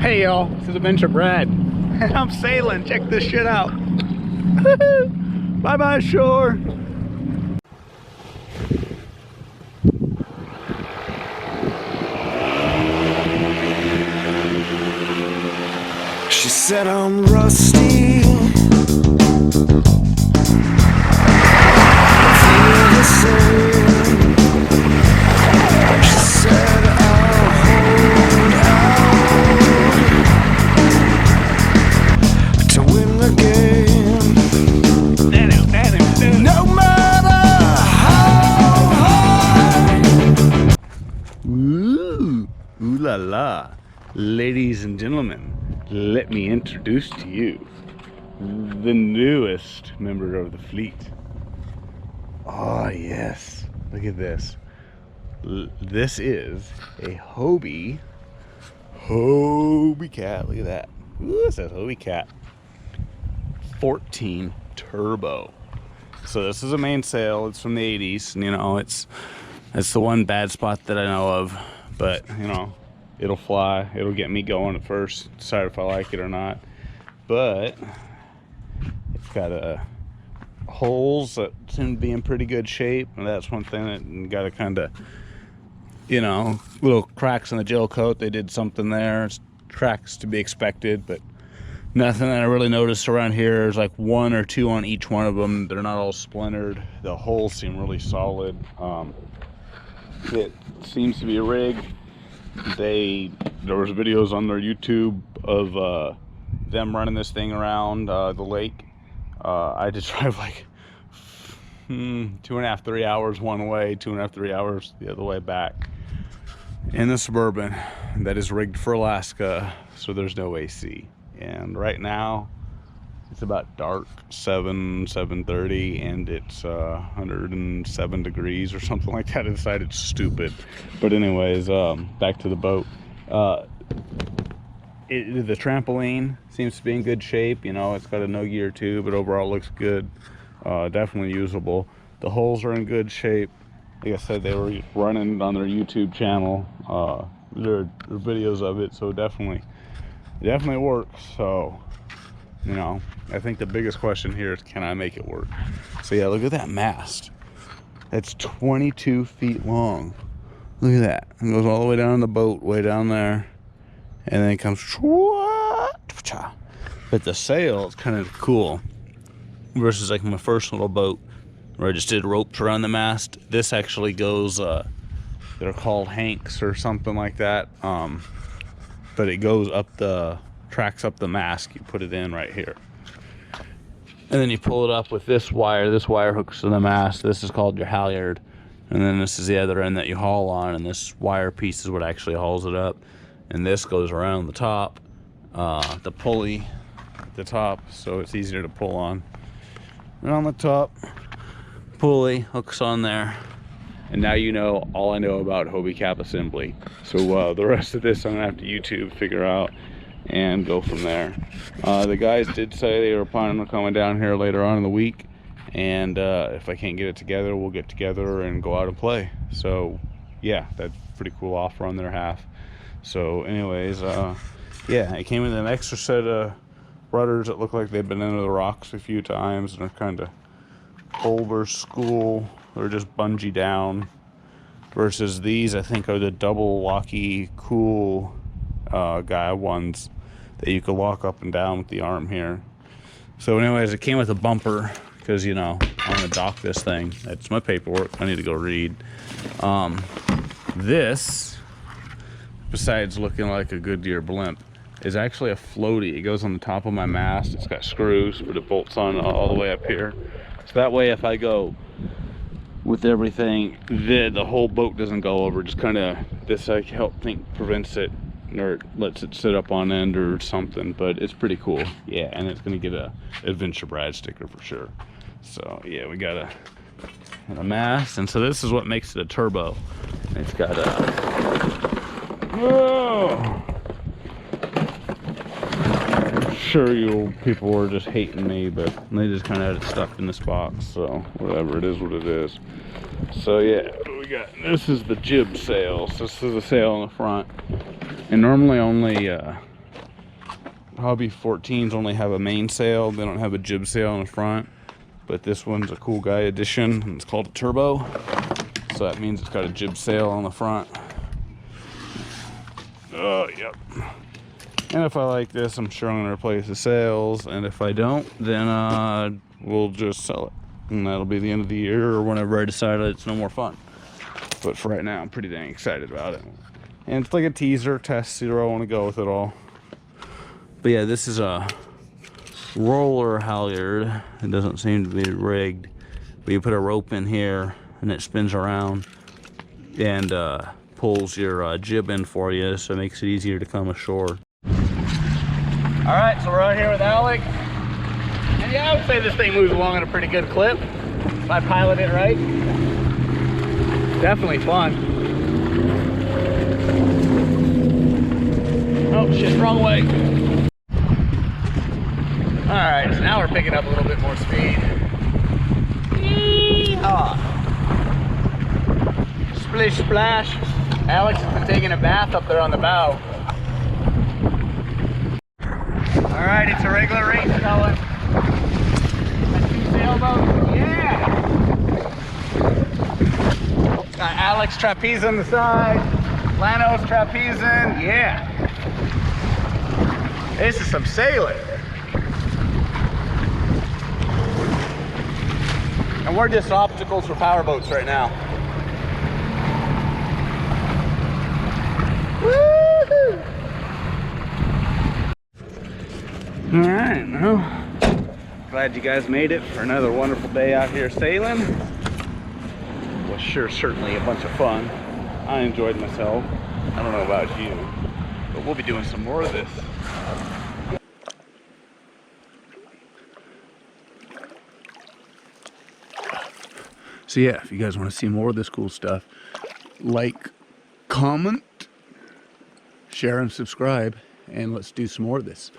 Hey y'all, this is Adventure Brad, and I'm sailing. Check this shit out. Bye bye, shore. She said I'm rusty. Feel the same. She said I'll hold out to win the game. No matter how hard. Ooh, ooh la la. Ladies and gentlemen, let me introduce to you the newest member of the fleet. Oh yes, look at this. This is a Hobie Cat. Look at that. Ooh, it says Hobie Cat 14 turbo. So this is a mainsail. It's from the 80s, and you know, it's the one bad spot that I know of, but you know, it'll fly. It'll get me going at first, decide if I like it or not. But it's got holes that seem to be in pretty good shape, and that's one thing that got to kind of, you know, little cracks in the gel coat. They did something there. It's cracks to be expected, but nothing that I really noticed around here. There's like one or two on each one of them. They're not all splintered. The holes seem really solid. It seems to be a rig. There was videos on their YouTube of them running this thing around the lake. I had to drive like 2.5, 3 hours one way, 2.5, 3 hours the other way back in the Suburban that is rigged for Alaska, so there's no AC. And right now it's about dark, 7:30, and it's 107 degrees or something like that inside. It's stupid. But anyways, back to the boat. The trampoline seems to be in good shape. You know, it's got a no gear too, but overall looks good. Definitely usable. The holes are in good shape. Like I said, they were running on their YouTube channel. There are videos of it, so definitely works. So, you know, I think the biggest question here is, can I make it work? So yeah, look at that mast. That's 22 feet long. Look at that. It goes all the way down the boat, way down there, and then it comes. But the sail is kind of cool versus like my first little boat where I just did ropes around the mast. This actually goes, they're called hanks or something like that. But it goes up tracks up the mast. You put it in right here, and then you pull it up with this wire. This wire hooks to the mast. This is called your halyard, and then this is the other end that you haul on, and this wire piece is what actually hauls it up. And this goes around the top, the pulley at the top, so it's easier to pull on. And on the top, pulley hooks on there. And now you know all I know about Hobie Cat assembly. So the rest of this I'm gonna have to YouTube figure out and go from there. The guys did say they were planning on coming down here later on in the week, and if I can't get it together, we'll get together and go out and play. So yeah, that's a pretty cool offer on their half. So anyways, yeah, it came with an extra set of rudders that look like they've been into the rocks a few times and are kind of older school, or just bungee down, versus these I think are the double locky cool guy ones that you could walk up and down with the arm here. So anyways, it came with a bumper because, you know, I'm gonna dock this thing. That's my paperwork. I need to go read. This, besides looking like a Goodyear blimp, is actually a floaty. It goes on the top of my mast. It's got screws, but it bolts on all the way up here. So that way, if I go with everything, the whole boat doesn't go over. Just kind of, this I think prevents it, or it lets it sit up on end or something. But it's pretty cool. Yeah, and it's gonna get a Adventure Brad sticker for sure. So yeah, we got a mast, and so this is what makes it a turbo. It's got a, oh, sure you people were just hating me, but they just kind of had it stuck in this box, so whatever, it is what it is. So yeah, we got, this is the jib sail. So this is the sail on the front, and normally only Hobie 14s only have a mainsail. They don't have a jib sail in the front. But this one's a cool guy edition, and it's called a turbo. So that means it's got a jib sail on the front. Oh, yep. And if I like this, I'm sure I'm gonna replace the sails. And if I don't, then we'll just sell it. And that'll be the end of the year or whenever I decide it's no more fun. But for right now, I'm pretty dang excited about it. And it's like a teaser test, see where I want to go with it all. But yeah, this is a roller halyard. It doesn't seem to be rigged, but you put a rope in here and it spins around and pulls your jib in for you, so it makes it easier to come ashore. All right, so we're out here with Alec, and yeah, I would say this thing moves along at a pretty good clip if I pilot it right. Definitely fun. Oh shit, wrong way. All right, so now we're picking up a little bit more speed. Yeehaw. Splish splash. Alex has been taking a bath up there on the bow. All right, it's a regular race, fellas. Got 2 sailboats, yeah. Got Alex trapeze on the side. Lano's trapezing, yeah. This is some sailing. And we're just obstacles for power boats right now. Woo-hoo! All right, well, glad you guys made it for another wonderful day out here sailing. Was sure certainly a bunch of fun. I enjoyed myself. I don't know about you, but we'll be doing some more of this. So yeah, if you guys want to see more of this cool stuff, like, comment, share, and subscribe, and let's do some more of this.